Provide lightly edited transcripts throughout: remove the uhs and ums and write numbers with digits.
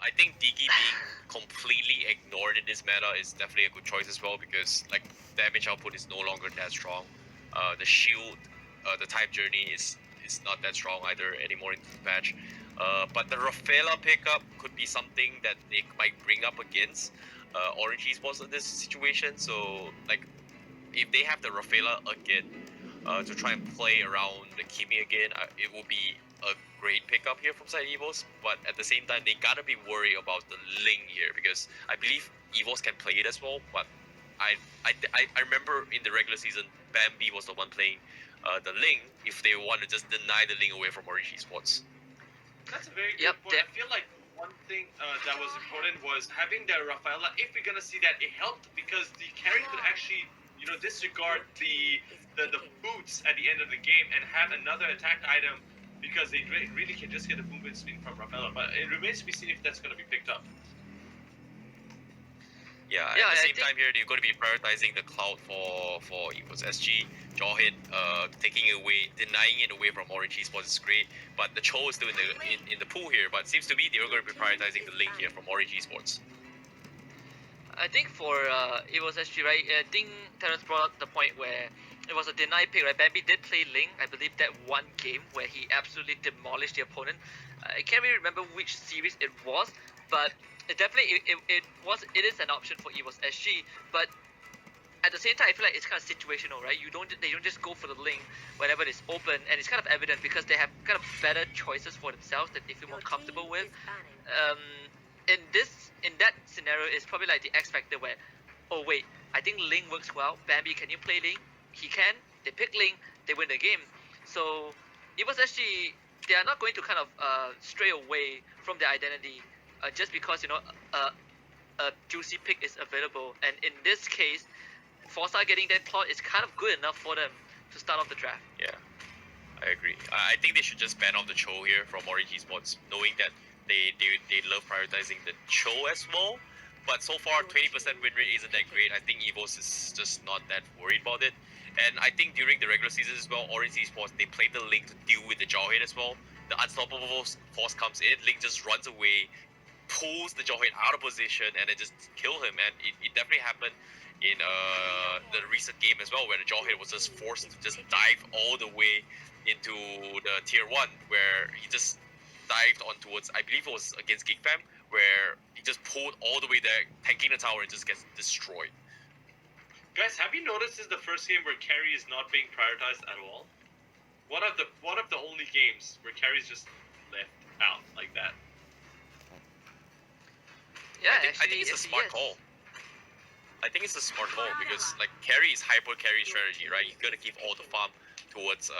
I think Digi being completely ignored in this meta is definitely a good choice as well because like damage output is no longer that strong. The shield, the time journey is not that strong either anymore in this patch. But the Rafaela pickup could be something that they might bring up against Orange Esports in this situation. So like if they have the Rafaela again to try and play around the Kimi again, it will be a great pickup here from side Evos. But at the same time, they gotta be worried about the Ling here because I believe Evos can play it as well. But I remember in the regular season, Bambi was the one playing the Ling if they want to just deny the Ling away from Orange Esports. That's a very good point. I feel like one thing that was important was having the Rafaela. If we're gonna see that, it helped because the carry could actually, disregard the boots at the end of the game and have another attack item because they really can just get a movement speed from Rafaela. But it remains to be seen if that's gonna be picked up. Yeah, at the same time here, they're going to be prioritizing the Cloud for Evos SG. Jawhead taking it away, denying it away from Orange Esports is great, but the Cho is still in the pool here. But it seems to me they're going to be prioritizing the Link here from Orange Esports. I think for Evos SG, right? I think Terrence brought up the point where it was a denied pick, right? Bambi did play Link, I believe that one game where he absolutely demolished the opponent. I can't really remember which series it was, but it definitely it is an option for Evos SG, but at the same time I feel like it's kind of situational, right? They don't just go for the Link whenever it's open, and it's kind of evident because they have kind of better choices for themselves that they feel more comfortable with. In that scenario, it's probably like the X factor where, oh wait, I think Link works well. Bambi, can you play Link? He can. They pick Link, they win the game. So Evos SG, they are not going to kind of stray away from their identity just because a juicy pick is available. And in this case, Forza getting that Cloud is kind of good enough for them to start off the draft. Yeah, I agree. I think they should just ban off the Cho here from Orange Esports, knowing that they love prioritizing the Cho as well. But so far, 20% win rate isn't that great. I think Evos is just not that worried about it. And I think during the regular season as well, Orange Esports, they played the Link to deal with the Jawhead as well. The unstoppable force comes in, Link just runs away, pulls the Jawhead out of position, and then just kill him. And it definitely happened in the recent game as well, where the Jawhead was just forced to just dive all the way into the tier 1, where he just dived on towards, I believe it was against GigFam, where he just pulled all the way there, tanking the tower, and just gets destroyed. Guys, have you noticed this is the first game where carry is not being prioritized at all? One of the only games where carry is just left out like that. Yeah, I think it's a smart call. I think it's a smart call because like carry is hyper carry strategy, right? You're gonna give all the farm towards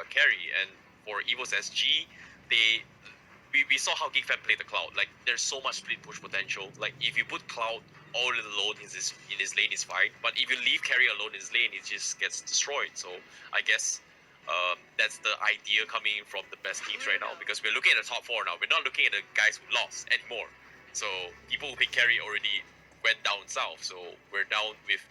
carry, and for Evos SG, we saw how GigFam played the Cloud. Like there's so much split push potential. Like if you put Cloud all alone in his lane, is fine. But if you leave carry alone in his lane, it just gets destroyed. So I guess that's the idea coming from the best teams right now, because we're looking at the top 4 now. We're not looking at the guys who lost anymore. So people who pick carry already went down south. So we're down with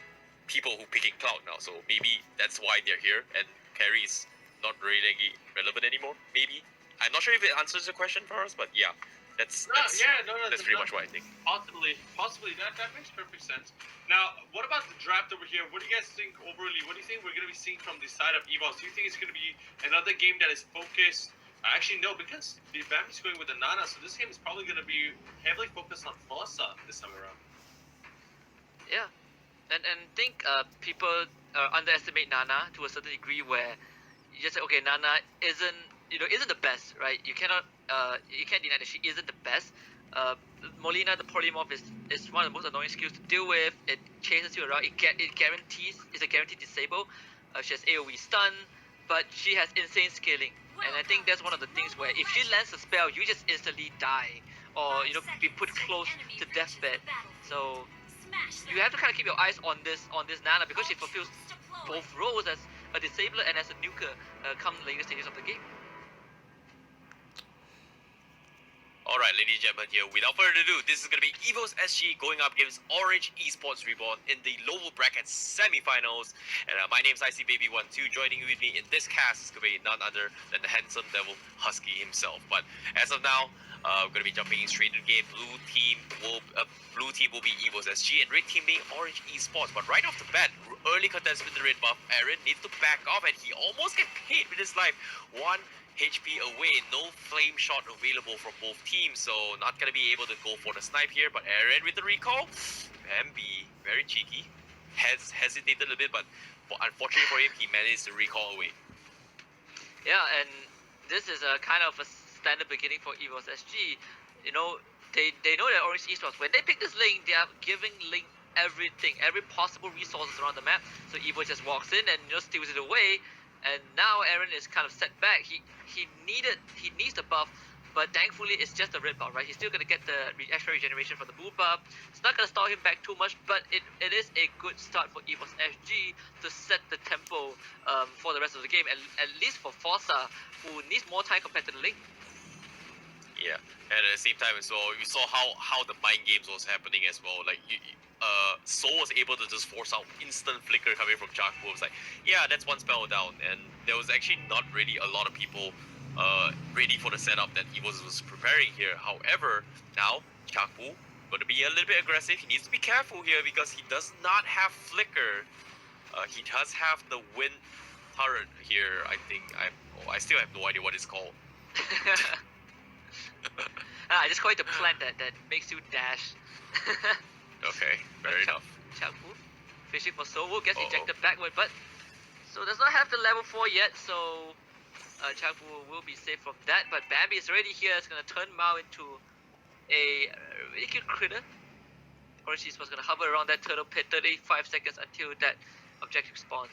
people who picking Cloud now. So maybe that's why they're here, and carry is not really relevant anymore. Maybe. I'm not sure if it answers the question for us, but yeah, that's pretty much what I think. Possibly, that makes perfect sense. Now, what about the draft over here? What do you guys think overly? What do you think we're going to be seeing from the side of Evos? Do you think it's going to be another game that is focused? Actually, no, because the Bambi's going with the Nana, so this game is probably going to be heavily focused on Forza this time around. Yeah, and think people underestimate Nana to a certain degree, where you just say, okay, Nana isn't the best, right? You can't deny that she isn't the best. Molina, the polymorph, is one of the most annoying skills to deal with. It chases you around. It's a guaranteed disable. She has AoE stun, but she has insane scaling. And I think that's one of the things where if she lands a spell, you just instantly die, or be put close to deathbed. So you have to kind of keep your eyes on this Nana, because she fulfills both roles as a disabler and as a nuker come later stages of the game. Alright, ladies and gentlemen, here, without further ado, this is going to be Evos SG going up against Orange Esports Reborn in the lower bracket semi-finals. And my name's ICBaby12. Joining with me in this cast is going to be none other than the handsome devil Husky himself. But as of now, Going to be jumping in straight into the game. Blue team will be Evos SG, and red team being Orange Esports. But right off the bat, early contest with the red buff, Aaron needs to back off, and he almost get paid with his life. 1 HP away, no flame shot available from both teams, so not gonna be able to go for the snipe here. But Aaron with the recall, Bambi very cheeky, hesitated a little bit, but unfortunately for him, he managed to recall away. Yeah, and this is a kind of a standard beginning for Evos SG. You know, they know that Orange Esports, when they pick this lane, they are giving lane everything, every possible resources around the map. So Evo just walks in and just steals it away. And now Aaron is kind of set back. He needs the buff, but thankfully it's just a red buff, right? He's still gonna get the extra regeneration from the blue buff. It's not gonna stall him back too much, but it is a good start for Evos SG to set the tempo for the rest of the game, and at least for Forza, who needs more time compared to the lane. Yeah, and at the same time as well, you saw how the mind games was happening as well. Like, Soul was able to just force out instant flicker coming from Chakbu. It was like, yeah, that's one spell down, and there was actually not really a lot of people ready for the setup that Evos was preparing here. However, now Chakbu going to be a little bit aggressive. He needs to be careful here because he does not have flicker. He does have the wind turret here. I think I still have no idea what it's called. I just call it the plant that makes you dash. Okay, fair enough. Chakbu fishing for Soul gets ejected backward, but so does not have the level 4 yet, so Chakbu will be safe from that. But Bambi is already here. It's gonna turn Mao into a really cute critter. Orange Esports gonna hover around that turtle pit 35 seconds until that objective spawns.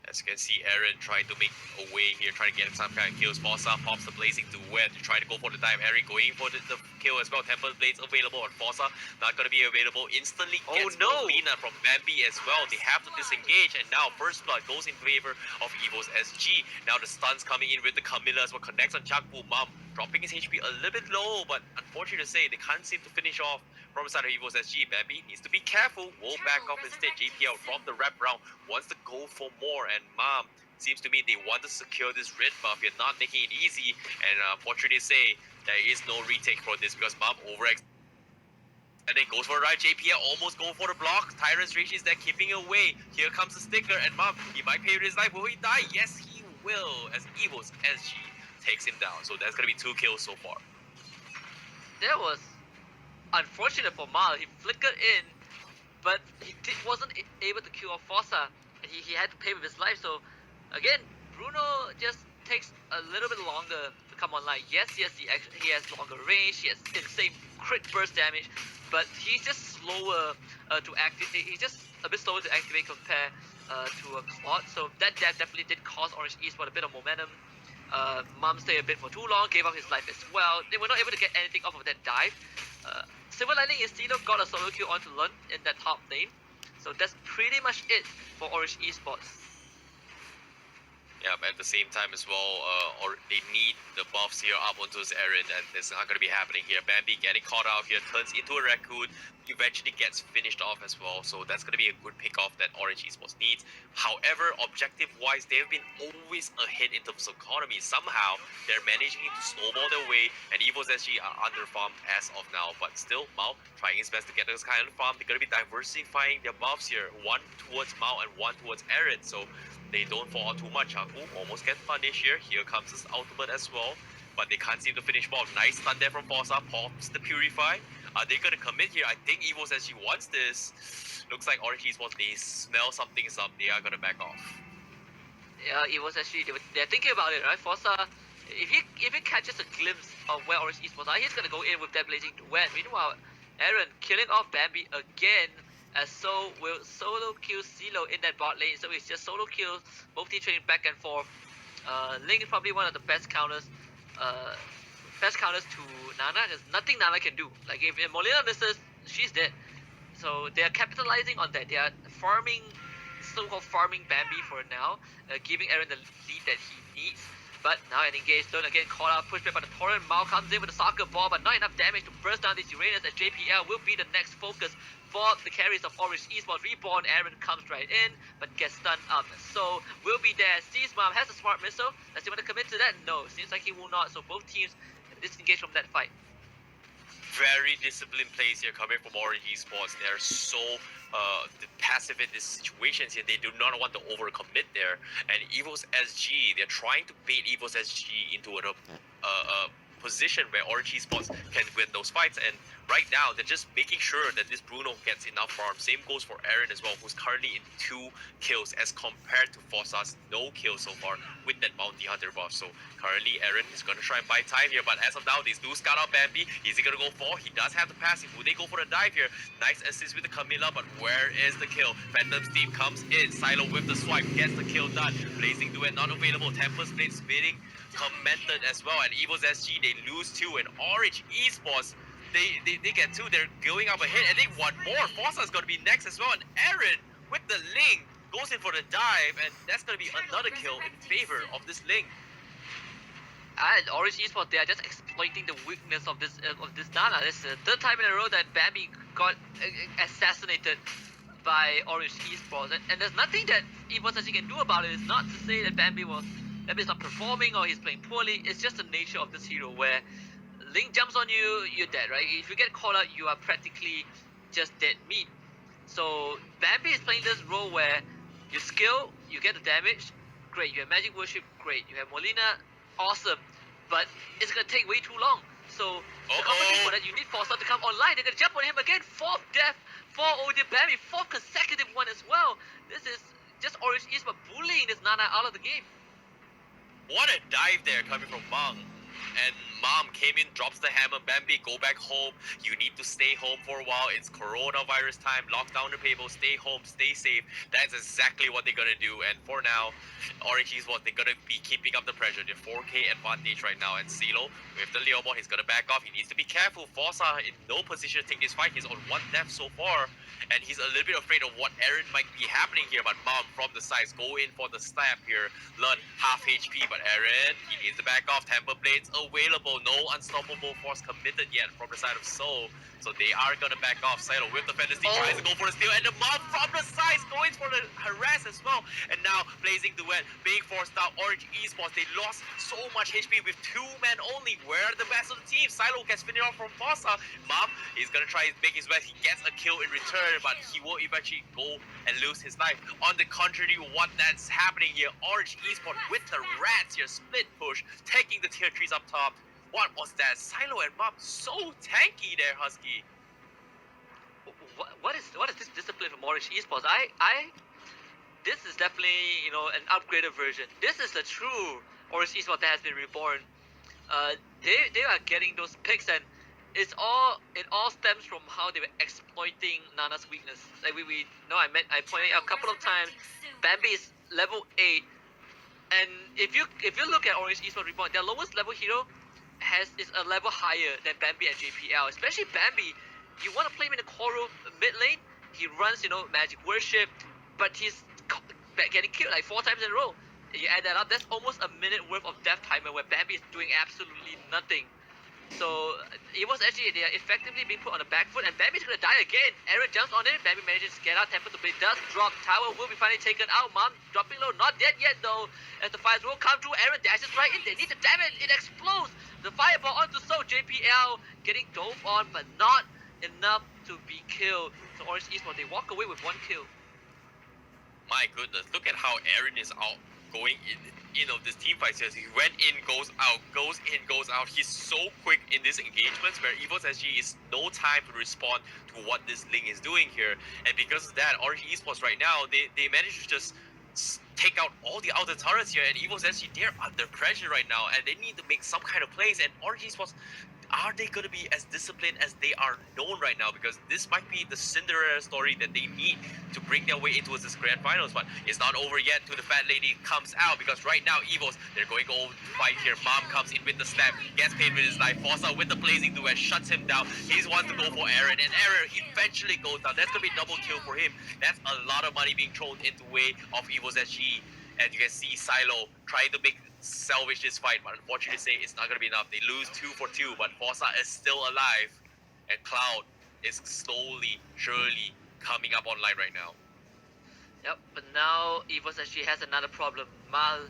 As you can see, Aaron trying to make a way here, trying to get some kind of kills. Forza pops the blazing duet, trying to go for the dive. Aaron going for the kill as well. Temple Blades available on Forza, not going to be available. Instantly gets Molina from Bambi as well. They have to disengage, and now First Blood goes in favor of Evos SG. Now the stuns coming in with the Camilla as well, connects on Chakbu. Mom dropping his HP a little bit low, but unfortunately to say, they can't seem to finish off from the side of Evos SG. Bambi needs to be careful, will back off instead. JPL from the wrap round wants to go for more, and Mom seems to me they want to secure this red buff. You're not making it easy, and unfortunately to say, there is no retake for this because Mom and then goes for a ride. JPL almost go for the block. Tyrant's Rage is there keeping away. Here comes the sticker, and Mom, he might pay with his life. Will he die? Yes, he will, as Evos SG takes him down. So that's gonna be 2 kills so far. That was unfortunate for Mal. He flickered in, but he wasn't able to kill off Forza. He had to pay with his life. So again, Bruno just takes a little bit longer to come online. Yes, he has longer range. He has insane crit burst damage, but he's just slower to activate. He's just a bit slower to activate compared to a Claude. So that definitely did cost Orange Esports a bit of momentum. Mum stayed a bit for too long, gave up his life as well. They were not able to get anything off of that dive. Silver Lightning instead got a solo kill onto Lund in that top lane. So that's pretty much it for Orange Esports. Yeah, but at the same time as well, or they need the buffs here up onto this Aaron, and it's not going to be happening here. Bambi getting caught out here, turns into a raccoon, eventually gets finished off as well. So that's going to be a good pick off that Orange Esports needs. However, objective-wise, they've been always ahead in terms of economy. Somehow, they're managing to snowball their way, and Evos SG are under-farmed as of now. But still, Mao trying his best to get this kind of farm. They're going to be diversifying their buffs here, one towards Mao and one towards Aaron. So they don't fall out too much. Haku almost get punished here. Here comes his ultimate as well, but they can't seem to finish off. Nice stun there from Forza. Pops the Purify. Are they going to commit here? I think Evos SG wants this. Looks like Orange Esports, they smell something's up. They are going to back off. Yeah, Evos SG, they're thinking about it, right? Forza, if he catches a glimpse of where Orange Esports are, he's going to go in with that blazing duet. Meanwhile, Aaron killing off Bambi again, as So will solo kill CeeLo in that bot lane. So it's just solo kills, both teams trading back and forth. Ling is probably one of the best counters to Nana. There's nothing Nana can do. Like if Molina misses, she's dead. So they are capitalizing on that. They are farming, so-called farming Bambi for now, giving Aaron the lead that he needs. But now an engaged Lund again caught out, pushed back by the Torrent. Mao comes in with a soccer ball, but not enough damage to burst down these Uranus, as JPL will be the next focus for the carries of Orange Esports. Reborn Aaron comes right in, but gets stunned up. So will be there. Sees Mom has a smart missile. Does he want to commit to that? No, seems like he will not. So both teams disengage from that fight. Very disciplined plays here coming from Orange Esports. They're so passive in these situations here. They do not want to overcommit there. And Evos SG, they're trying to bait Evos SG into a position where Orange Esports can win those fights. And right now, they're just making sure that this Bruno gets enough farm. Same goes for Aaron as well, who's currently in 2 kills as compared to Forsa's no kills so far with that Bounty Hunter buff. So currently, Aaron is going to try and buy time here, but as of now, they do scout out Bambi. Is he going to go for? He does have the passive. Will they go for the dive here? Nice assist with the Camilla, but where is the kill? Phantom Steam comes in. Silo with the swipe gets the kill done. Blazing Duet not available. Tempest Blade spinning commented as well. And Evos SG, they lose 2. And Orange Esports, they get 2. They're going up ahead, and they want more. Forza's going to be next as well. And Aaron with the Ling goes in for the dive, and that's going to be another kill in favor of this Ling. And Orange Esports, they are just exploiting the weakness of this Nana. This is the 3rd time in a row that Bambi got assassinated by Orange Esports, and there's nothing that Evos actually can do about it. It's not to say that Bambi's not performing or he's playing poorly. It's just the nature of this hero where Link jumps on you, you're dead, right? If you get caught out, you are practically just dead meat. So Bambi is playing this role where you skill, you get the damage, great. You have Magic Worship, great. You have Molina, awesome. But it's gonna take way too long. So to compensate for that, you need Forza to come online. They're gonna jump on him again. 4th death for Odin Bambi, 4th consecutive one as well. This is just Orange Esports bullying this Nana out of the game. What a dive there coming from Mong. And Mom came in, drops the hammer. Bambi, go back home. You need to stay home for a while. It's coronavirus time. Lock down the people. Stay home. Stay safe. That's exactly what they're going to do. And for now, Orange Esports, they're going to be keeping up the pressure. They're 4K advantage right now. And CeeLo, with the Leomon, he's going to back off. He needs to be careful. Forza in no position to take this fight. He's on 1 death so far. And he's a little bit afraid of what Aaron might be happening here. But Mom, from the sides, go in for the stab here. Learn half HP. But Aaron, he needs to back off. Temper Blades available. No unstoppable force committed yet from the side of Soul. So they are going to back off. Silo with the Fantasy tries to go for the steal. And the Mom from the sides going for the harass as well. And now Blazing Duet being forced out. Orange Esports, they lost so much HP with 2 men only. Where are the best of the team? Silo gets finished off from Forza. Mom, he's going to try to make his best. He gets a kill in return, but he will eventually go and lose his life. On the contrary, what that's happening here, Orange Esports with the rats here, split push, taking the tier 3s up top. What was that? Silo and Mom so tanky there, Husky. What is this discipline from Orange Esports? This is definitely, an upgraded version. This is the true Orange Esports that has been reborn. They are getting those picks, and it all stems from how they were exploiting Nana's weakness. Like I pointed out a couple of times, Bambi is level 8, and if you look at Orange Esports Reborn, their lowest level hero is a level higher than Bambi and JPL. Especially Bambi, you want to play him in the Koro mid lane, he runs Magic Worship, but he's getting killed like 4 times in a row. You add that up, that's almost a minute worth of death timer where Bambi is doing absolutely nothing. So it was actually, they are effectively being put on the back foot, and Bambi's gonna die again. Aaron jumps on it, Bambi manages to get out, Temper to Blade does drop, tower will be finally taken out, Mom dropping low, not dead yet though, as the fires will come through, Aaron dashes right in, they need the damage, it explodes, the fireball onto Soul, JPL getting dove on, but not enough to be killed. So Orange Esports, they walk away with 1 kill. My goodness, look at how Aaron is out going in. This team fight says he went in, goes out, goes in, goes out. He's so quick in these engagements where Evos SG is no time to respond to what this Ling is doing here. And because of that, Orange Esports right now, they managed to just take out all the outer turrets here, and Evos SG, they're under pressure right now, and they need to make some kind of plays. And Orange Esports, are they going to be as disciplined as they are known right now? Because this might be the Cinderella story that they need to bring their way into this grand finals. But it's not over yet till the fat lady comes out, because right now Evos, they're going to go fight here. Mom comes in with the stab, gets paid with his life. Forza with the Blazing Duet shuts him down. He wants to go for Aaron, and Aaron eventually goes down. That's going to be double kill for him. That's a lot of money being thrown into way of Evos SG. And you can see Silo trying to salvage this fight, but unfortunately say it's not going to be enough. They lose 2 for 2, but Forza is still alive, and Cloud is slowly, surely coming up online right now. Yep, but now Evos actually has another problem. Mal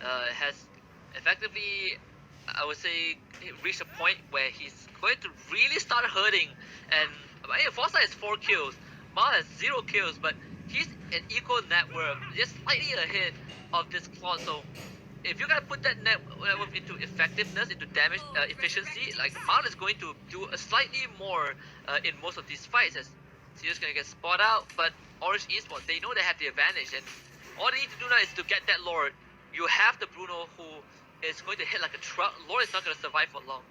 has effectively I would say, reach a point where he's going to really start hurting. And Forza has 4 kills, Mal has 0 kills, but he's an equal net worth, just slightly ahead of this Claude. So if you're gonna put that net worth into effectiveness, into damage efficiency, like Mal is going to do a slightly more in most of these fights, as Ceo's gonna get spot out. But Orange Esports, they know they have the advantage, and all they need to do now is to get that Lord. You have the Bruno who is going to hit like a truck. Lord is not going to survive for long.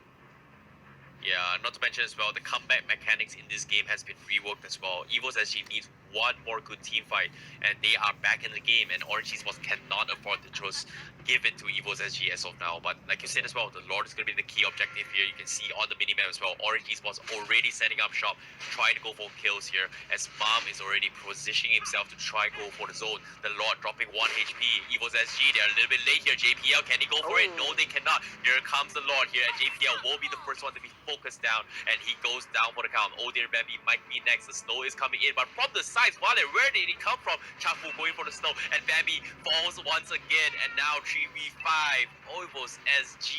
Yeah, not to mention as well, the comeback mechanics in this game has been reworked as well. Evos SG needs one more good team fight, and they are back in the game, and Orange Esports cannot afford to just give it to Evos SG as of now. But like you said as well, the Lord is going to be the key objective here. You can see on the minimap as well, Orange Esports already setting up shop, trying to go for kills here, as Mom is already positioning himself to try go for the zone. The Lord dropping 1 HP. Evos SG, they're a little bit late here. JPL, can he go for it? No, they cannot. Here comes the Lord here, and JPL will be the first one to be focused down, and he goes down for the count. Oh dear, Bambi might be next. The snow is coming in, but from the sides, where did he come from? Chafu going for the snow, and Bambi falls once again, and now 3v5. Evos SG,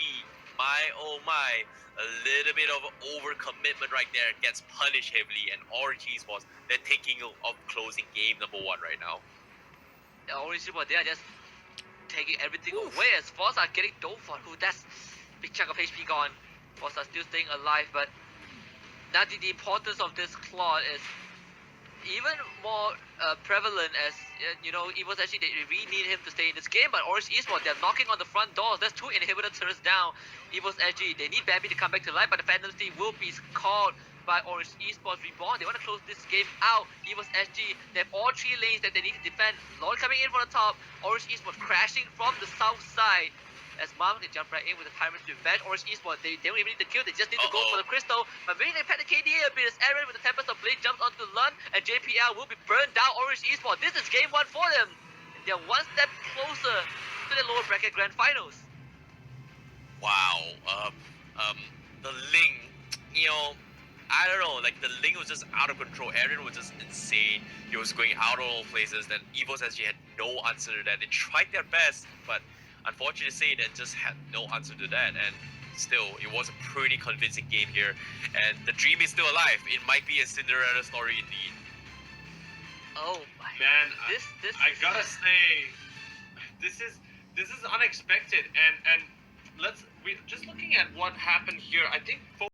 my oh my, a little bit of overcommitment right there, gets punished heavily, and Orange Esports, they're thinking of closing game number 1 right now. Yeah, Orange Esports, they are just taking everything away, as Forza are getting dove for, who that's big chunk of HP gone. Forza still staying alive, but now the importance of this Claude is even more prevalent, as Evos actually, they really need him to stay in this game. But Orange Esports, they're knocking on the front doors. There's 2 inhibitor turrets down. Evos SG, they need Bambi to come back to life, but the penalty will be called by Orange Esports Reborn. They want to close this game out. Evos SG, they have all 3 lanes that they need to defend. Lord coming in from the top. Orange Esports crashing from the south side. As Mom can jump right in with the Pirates Revenge. Orange Esports, they don't even need the kill, they just need to go for the crystal. But maybe they pet the KDA a bit as Aaron with the Tempest of Blade jumps onto Lun, and JPL will be burned down. Orange Esports, this is game 1 for them. And they're one step closer to the lower bracket grand finals. Wow, the Ling, I don't know, like the Ling was just out of control. Aaron was just insane. He was going out of all places. Then Evos SG had no answer to that. They tried their best, but unfortunately to say, that just had no answer to that. And still, it was a pretty convincing game here. And the dream is still alive. It might be a Cinderella story indeed. Oh my man, this I gotta say, this is unexpected. And we just looking at what happened here, I think